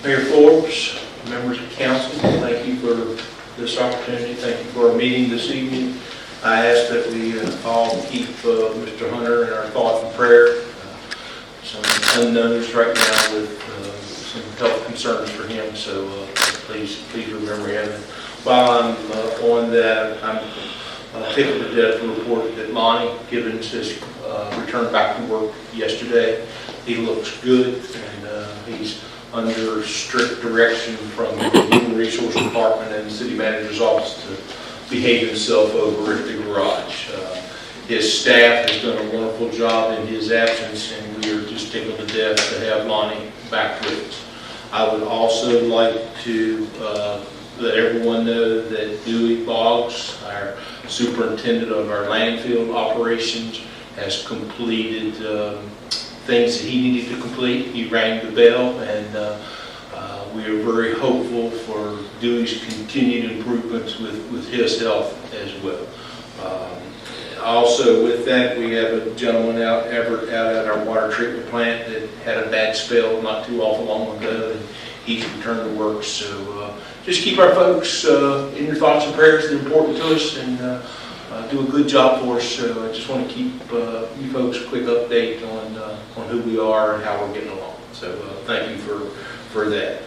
Mayor Forbes, members of council, thank you for this opportunity. Thank you for our meeting this evening. I ask that we all keep Mr. Hunter in our thoughts and prayer. Some unknowns right now with some health concerns for him, so please remember him. And while I'm on that, I'm tickled to death to report that Lonnie Gibbons has returned back to work yesterday. He looks good, and he's under strict direction from the Human Resource Department and the City Manager's Office to behave himself over at the garage. His staff has done a wonderful job in his absence, and we are just tickled to death to have Lonnie back with us. I would also like to let everyone know that Dewey Boggs, our superintendent of our landfill operations, has completed things that he needed to complete. He rang the bell, and we are very hopeful for Dewey's continued improvements with his health as well. Also with that, we have a gentleman out at our water treatment plant that had a bad spell not too awful long ago, and he's returned to work. So just keep our folks in your thoughts and prayers. They're important to us, and do a good job for us. So I just want to keep you folks a quick update on who we are and how we're getting along. So thank you for that.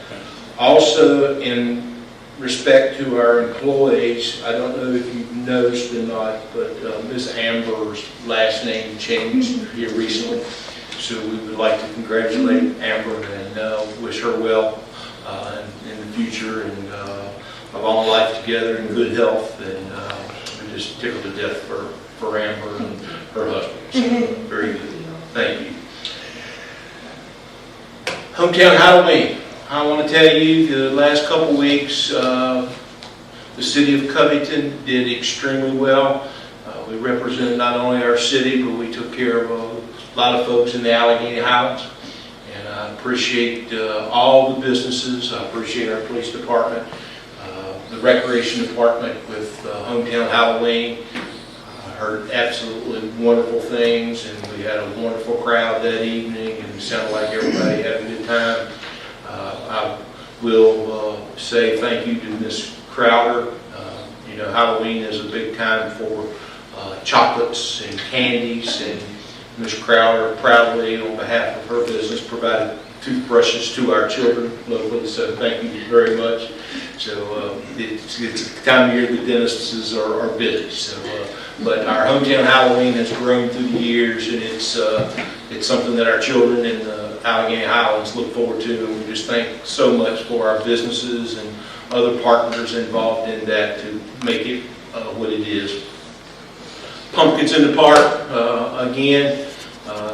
Also, in respect to our employees, I don't know if you've noticed or not, but Ms. Amber's last name changed here recently. So we would like to congratulate Amber and wish her well in the future, and a long life together and good health. And we're just tickled to death for Amber and her husband. So very good. Thank you. Hometown Halloween. I want to tell you, the last couple weeks, the city of Covington did extremely well. We represented not only our city, but we took care of a lot of folks in the Allegheny Highlands. And I appreciate all the businesses. I appreciate our police department, the recreation department with Hometown Halloween. I heard absolutely wonderful things, and we had a wonderful crowd that evening, and it sounded like everybody had a good time. I will say thank you to Ms. Crowder. You know, Halloween is a big time for chocolates and candies, and Ms. Crowder proudly, on behalf of her business, provided toothbrushes to our children locally, so thank you very much. So it's the time of year the dentists are busy. So, but our Hometown Halloween has grown through the years, and it's something that our children in the Allegheny Highlands look forward to, and we just thank so much for our businesses and other partners involved in that to make it what it is. Pumpkins in the Park, again,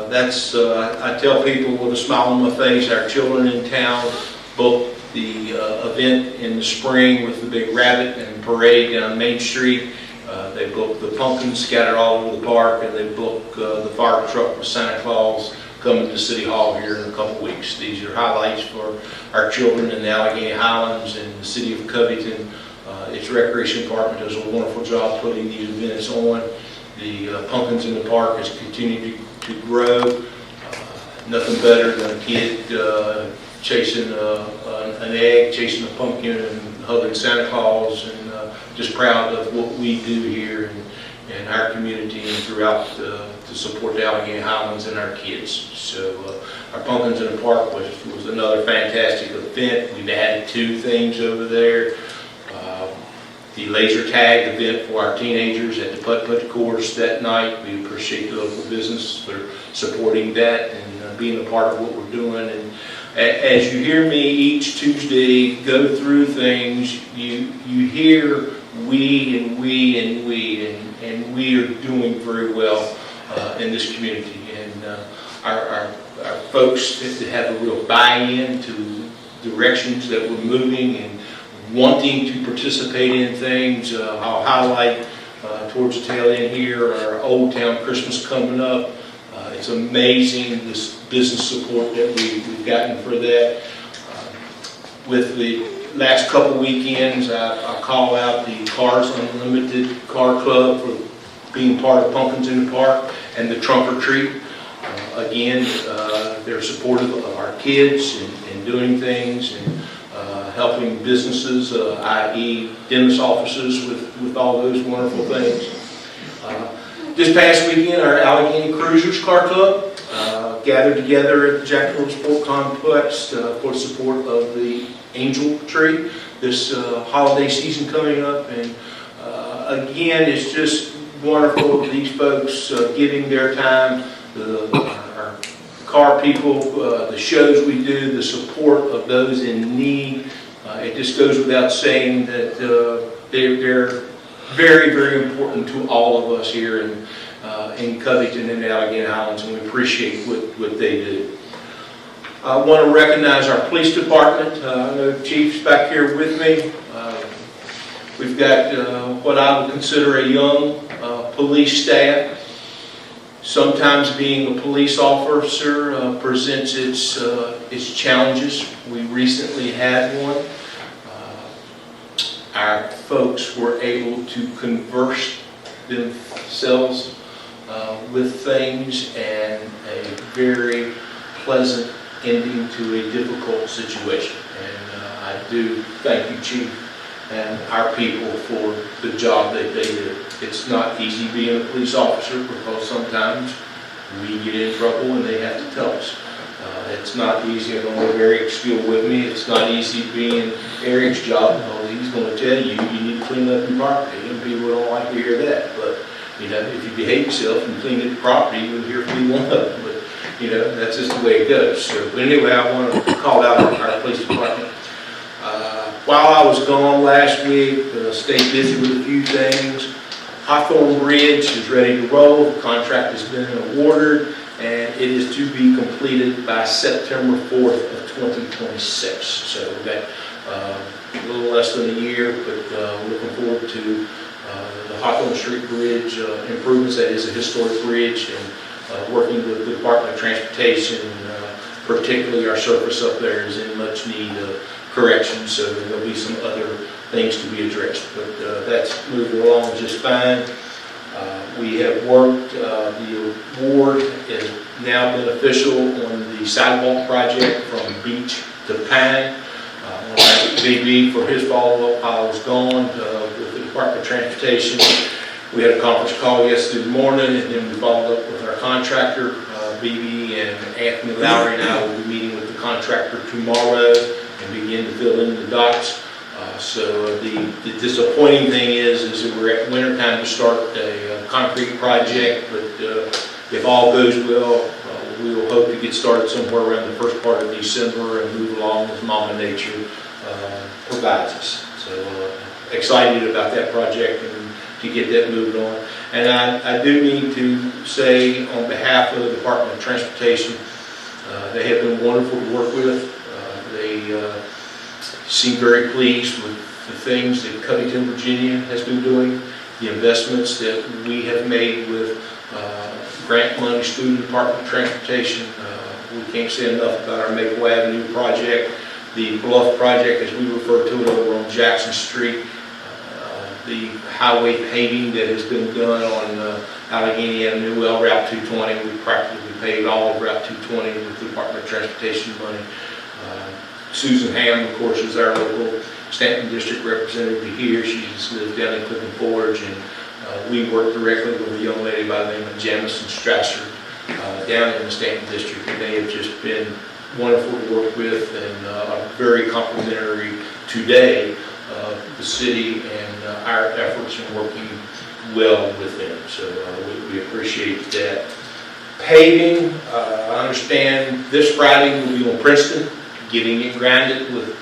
that's, I tell people with a smile on my face, our children in town booked the event in the spring with the big rabbit and parade down Main Street. They booked the pumpkins scattered all over the park, and they booked the fire truck with Santa Claus coming to City Hall here in a couple weeks. These are highlights for our children in the Allegheny Highlands and the city of Covington. Its recreation department does a wonderful job putting these events on. The Pumpkins in the Park has continued to grow. Nothing better than a kid chasing an egg, chasing a pumpkin, and hugging Santa Claus, and just proud of what we do here in our community and throughout to support the Allegheny Highlands and our kids. So our Pumpkins in the Park was another fantastic event. We've added 2 things over there. The laser tag event for our teenagers at the putt-putt course that night. We appreciate the local business for supporting that and being a part of what we're doing. And as you hear me each Tuesday go through things, you hear we and we and we, and we are doing very well in this community. And our folks have a real buy-in to directions that we're moving and wanting to participate in things. I'll highlight towards the tail end here our Old Town Christmas coming up. It's amazing this business support that we've gotten for that. With the last couple weekends, I call out the Cars Unlimited Car Club for being part of Pumpkins in the Park and the Trunk or Treat. Again, they're supportive of our kids and doing things and helping businesses, i.e. dentist offices with all those wonderful things. This past weekend, our Allegheny Cruisers Car Club gathered together at the Jacksonville Sport Complex for support of the Angel Tree this holiday season coming up. And again, it's just wonderful, these folks giving their time, our car people, the shows we do, the support of those in need. It just goes without saying that they're very, very important to all of us here in Covington and Allegheny Highlands, and we appreciate what they do. I want to recognize our police department. I know the Chief's back here with me. We've got what I would consider a young police staff. Sometimes being a police officer presents its challenges. We recently had one. Our folks were able to converse themselves with things, and a very pleasant ending to a difficult situation. And I do thank you, Chief, and our people for the job that they do. It's not easy being a police officer, because sometimes we get in trouble and they have to tell us. It's not easy. I don't have Eric's skill with me. It's not easy being Eric's job, because he's going to tell you need to clean up your property, and people don't like to hear that. But you know, if you behave yourself and clean up your property, you'll hear from one of them. But you know, that's just the way it goes. So, but anyway, I want to call out our police department. While I was gone last week, stayed busy with a few things. Hawthorne Bridge is ready to roll. The contract has been awarded, and it is to be completed by September 4th of 2026. So we've got a little less than a year, but we're looking forward to the Hawthorne Street Bridge improvements. That is a historic bridge, and working with the Department of Transportation, particularly our surface up there is in much need of correction, so there'll be some other things to be addressed. But that's moving along just fine. We have worked, the award has now been official on the sidewalk project from Beach to Pine. BB for his follow-up while I was gone with the Department of Transportation. We had a conference call yesterday morning, and then we followed up with our contractor. BB and Anthony Lowry and I will be meeting with the contractor tomorrow and begin to fill in the dots. So the disappointing thing is that we're at winter time to start a concrete project, but if all goes well, we will hope to get started somewhere around the first part of December and move along as Mama Nature provides us. So excited about that project and to get that moved on. And I do need to say on behalf of the Department of Transportation, they have been wonderful to work with. They seem very pleased with the things that Covington, Virginia has been doing, the investments that we have made with grant money through the Department of Transportation. We can't say enough about our Maple Avenue project, the Bluff project as we refer to it over on Jackson Street, the highway paving that has been done on Allegheny Avenue, well, Route 220. We practically paved all of Route 220 with the Department of Transportation money. Susan Ham, of course, is our local Stanton District representative here. She lives down in Clifton Forge, and we work directly with a young lady by the name of Jamison Dressler down in the Stanton District. And they have just been wonderful to work with, and are very complimentary today of the city and our efforts in working well with them. So we appreciate that. Paving, I understand this Friday will be on Princeton, getting it grinded with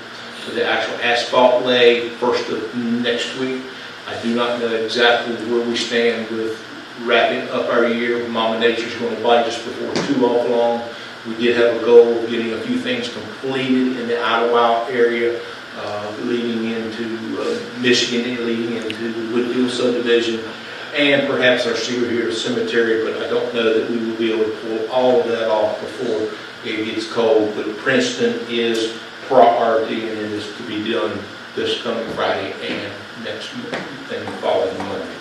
the actual asphalt lay first of next week. I do not know exactly where we stand with wrapping up our year. Mama Nature's going to bite us before too long. We did have a goal of getting a few things completed in the Idlewild area, leading into Michigan and leading into the Woodfield subdivision, and perhaps our Cedar Hill Cemetery, but I don't know that we will be able to pull all of that off before it gets cold. But Princeton is priority, and it is to be done this coming Friday and next and the following Monday.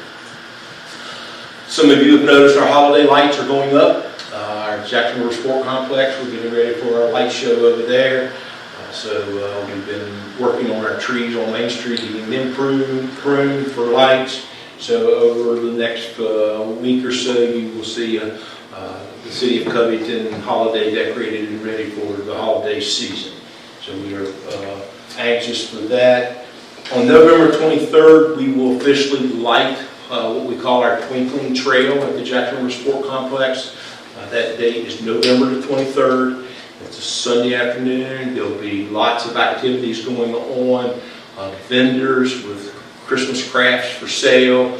Some of you have noticed our holiday lights are going up. Our our Jackson River Sport Complex. We're getting ready for our light show over there. So we've been working on our trees on Main Street, getting them pruned for lights. So over the next week or so, you will see the city of Covington holiday decorated and ready for the holiday season. So we are anxious for that. On November 23rd, we will officially light what we call our Twinkling Trail at the Jackson River Sport Complex. That date is November the 23rd. It's a Sunday afternoon. There'll be lots of activities going on, vendors with Christmas crafts for sale,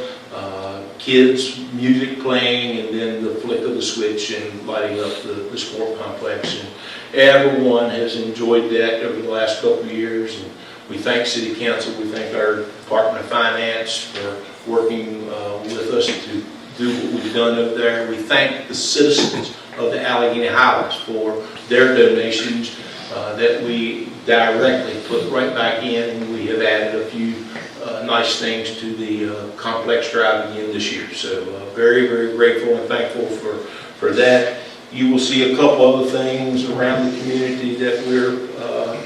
kids, music playing, and then the flick of the switch and lighting up the sport complex. And everyone has enjoyed that over the last couple of years. And we thank City Council, we thank our Department of Finance for working with us to do what we've done over there. We thank the citizens of the Allegheny Highlands for their donations that we directly put right back in, and we have added a few nice things to the complex drive again this year. So very, very grateful and thankful for that. You will see a couple other things around the community that we're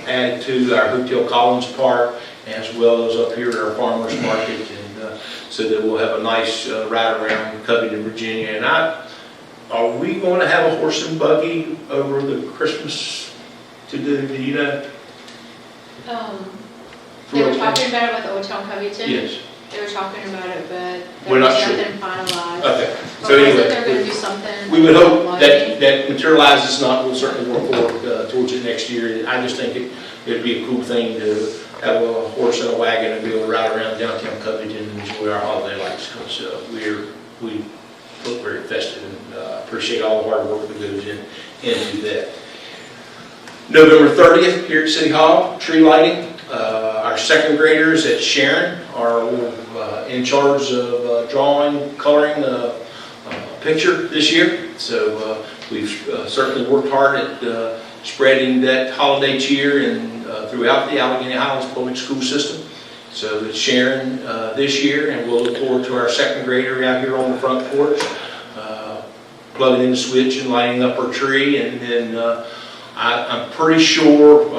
adding to our Hotel Collins Park, as well as up here at our Farmers Market, and so that we'll have a nice ride around Covington, Virginia. And are we going to have a horse and buggy over the Christmas to do you know? They were talking about it with the Hotel Covington. Yes. They were talking about it, but We're there not was sure. nothing finalized. Okay. But So anyway, they're going to do something. we would hope lighting. that materializes not. We'll certainly work forward towards it next year. I just think it'd be a cool thing to have a horse and a wagon and be able to ride around downtown Covington and enjoy our holiday lights. Because we look very festive, and appreciate all the hard work that goes into that. November 30th here at City Hall, tree lighting. Our second graders at Sharon are in charge of drawing, coloring a picture this year. So we've certainly worked hard at spreading that holiday cheer and throughout the Allegheny Highlands public school system. So it's Sharon this year, and we'll look forward to our second grader out here on the front porch, plugging in the switch and lighting up our tree. And then I'm pretty sure,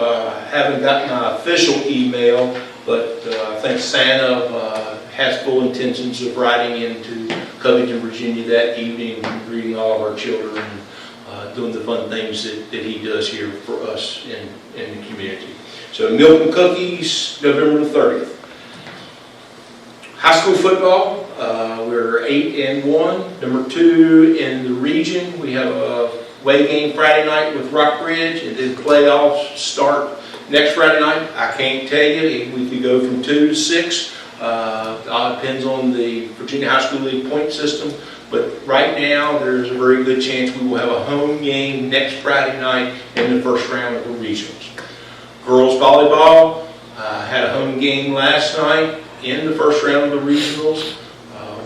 haven't gotten an official email, but I think Santa has full intentions of riding into Covington, Virginia that evening, greeting all of our children, and doing the fun things that he does here for us in the community. So milk and cookies, November the 30th. High school football, we're 8-1, number 2 in the region. We have a away game Friday night with Rockbridge, and then playoffs start next Friday night. I can't tell you if we could go from 2 to 6. All depends on the Virginia High School League point system. But right now, there's a very good chance we will have a home game next Friday night in the first round of the regionals. Girls volleyball had a home game last night in the first round of the regionals.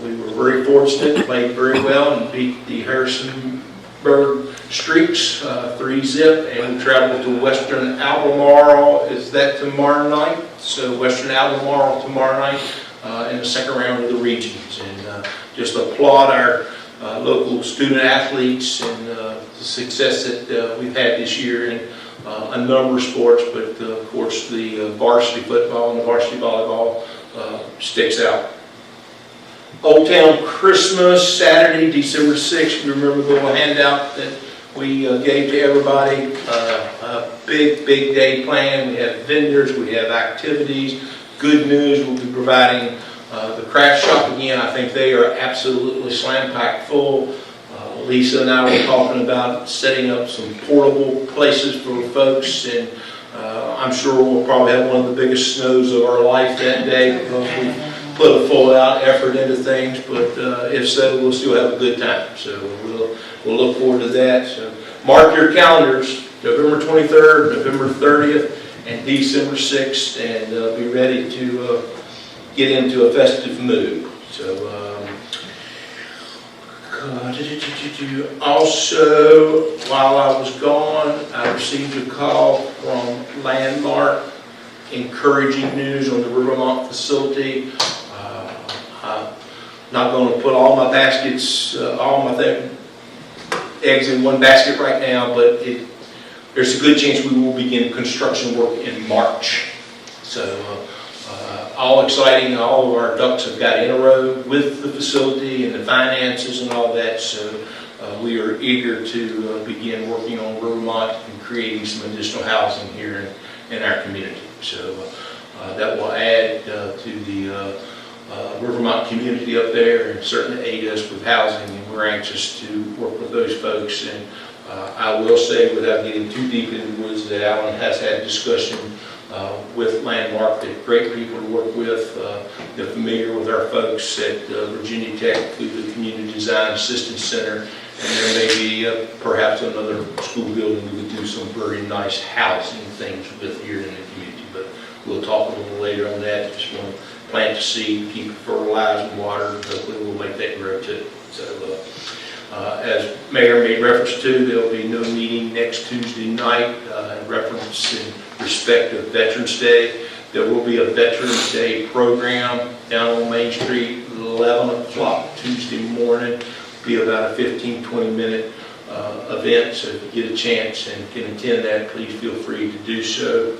We were very fortunate, played very well, and beat the Harrisonburg Streaks 3-0, and we traveled to Western Albemarle. Is that tomorrow night? So Western Albemarle tomorrow night in the second round of the regions. And just applaud our local student athletes and the success that we've had this year in a number of sports, but of course the varsity football and the varsity volleyball sticks out. Old Town Christmas, Saturday, December 6th. You remember the little handout that we gave to everybody. A big day planned. We have vendors, we have activities. Good news, we'll be providing the craft shop again. I think they are absolutely slam-packed full. Lisa and I were talking about setting up some portable places for folks, and I'm sure we'll probably have one of the biggest snows of our life that day because we put a full-out effort into things, but if so, we'll still have a good time. So we'll look forward to that. So mark your calendars, November 23rd, November 30th, and December 6th, and be ready to get into a festive mood. So also, while I was gone, I received a call from Landmark encouraging news on the Rivermont facility. I'm not going to put all my baskets, all my eggs in one basket right now, but there's a good chance we will begin construction work in March. So all exciting, all of our ducks have got in a row with the facility and the finances and all that. So we are eager to begin working on Rivermont and creating some additional housing here in our community. So that will add to the Rivermont community up there and certainly aid us with housing, and we're anxious to work with those folks. And I will say, without getting too deep into the woods, that Alan has had discussion with Landmark. They're great people to work with. They're familiar with our folks at Virginia Tech through the Community Design Assistance Center, and there may be perhaps another school building we could do some very nice housing things with here in the community. But we'll talk a little later on that. Just want to plant the seed, keep it fertilized and watered, and hopefully we'll make that grow too. So as Mayor made reference to, there will be no meeting next Tuesday night in reference in respect of Veterans Day. There will be a Veterans Day program down on Main Street, 11 o'clock Tuesday morning. It'll be about a 15-20 minute event, so if you get a chance and can attend that, please feel free to do so.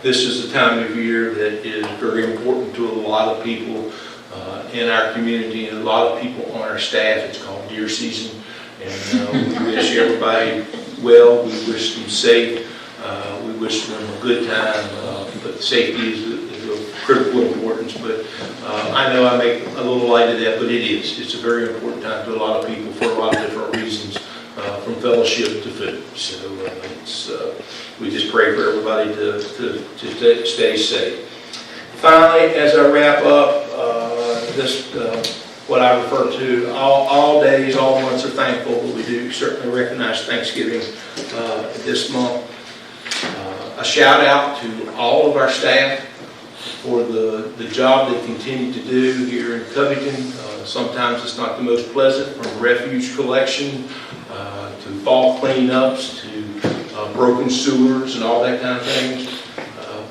This is the time of year that is very important to a lot of people in our community and a lot of people on our staff. It's called deer season, and we wish everybody well. We wish them safe. We wish them a good time, but safety is of critical importance. But I know I make a little light of that, but it is. It's a very important time to a lot of people for a lot of different reasons, from fellowship to food. So we just pray for everybody to stay safe. Finally, as I wrap up, what I refer to, all days, all months are thankful, but we do certainly recognize Thanksgiving this month. A shout out to all of our staff for the job they continue to do here in Covington. Sometimes it's not the most pleasant, from refuse collection to fall cleanups to broken sewers and all that kind of things.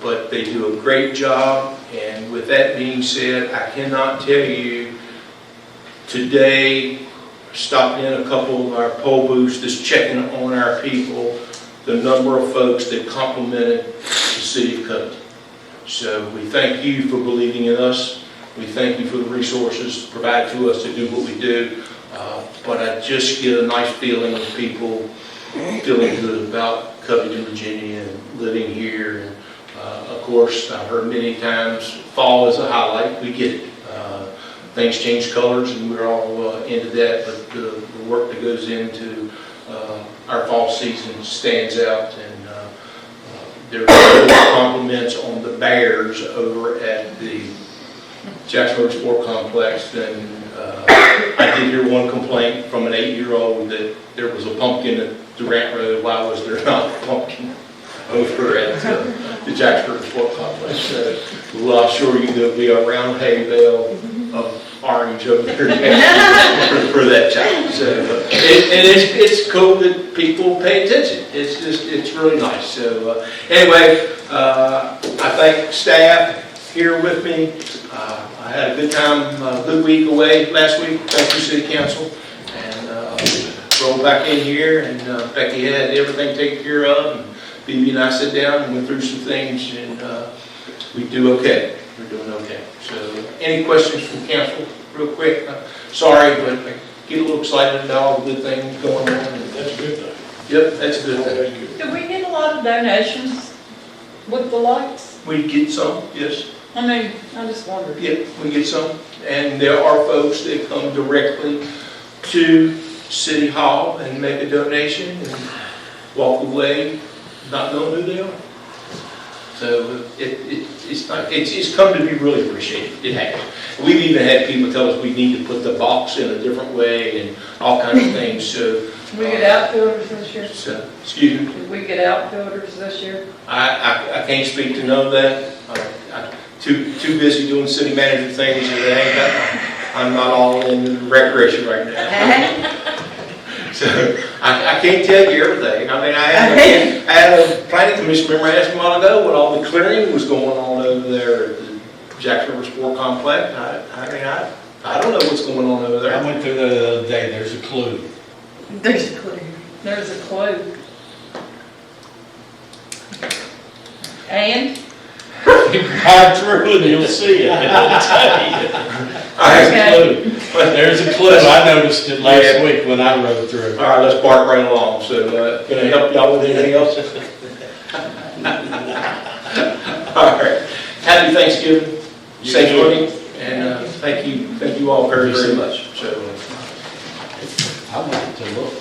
But they do a great job, and with that being said, I cannot tell you, today, stopped in a couple of our poll booths, just checking on our people, the number of folks that complimented the City of Covington. So we thank you for believing in us. We thank you for the resources provided to us to do what we do. But I just get a nice feeling of people feeling good about Covington, Virginia, and living here. And of course, I've heard many times, fall is a highlight. We get it. Things change colors, and we're all into that. But the work that goes into our fall season stands out. And there are compliments on the Bears over at the Jacksonville Sport Complex. And I did hear one complaint from an 8-year-old that there was a pumpkin at Durant Road. Why was there not a pumpkin over at the Jacksonville Sport Complex? So, well, I'm sure there'll be a round hay bale of orange over there for that child. So, and it's cool that people pay attention. It's really nice. So anyway, I thank staff here with me. I had a good time, a good week away last week. Thank you, City Council. And rolled back in here, and Becky had everything taken care of. And BB and I sit down and went through some things, and we do okay. We're doing okay. So any questions from council real quick? Sorry, but I get a little excited about all the good things going on. That's a good thing. Yep, that's a good thing. Do we get a lot of donations with the lights? We get some, yes. I mean, I just wondered. Yep, we get some. And there are folks that come directly to City Hall and make a donation and walk away not knowing who they are. So it's come to be really appreciated. It has. We've even had people tell us we need to put the box in a different way and all kinds of things. So We get outfielders this year? So, excuse me. Did we get outfielders this year? I can't speak to none of that. I'm too busy doing city manager things, and I'm not all in recreation right now. So I can't tell you everything. I mean, I had a planning commission member ask me a while ago what all the clearing was going on over there at the Jacksonville Sport Complex. I don't know what's going on over there. I went through the other day, there's a clue. There's a clue. There's a clue. And? Drive through and you'll see it. It'll tell you. There's There's a clue. There's a clue. I noticed it last week when I rode through. All right, let's bark right along. So, can I help y'all with anything else? All right. Happy Thanksgiving, safe journey, and thank you all very, very much. So, I went to look.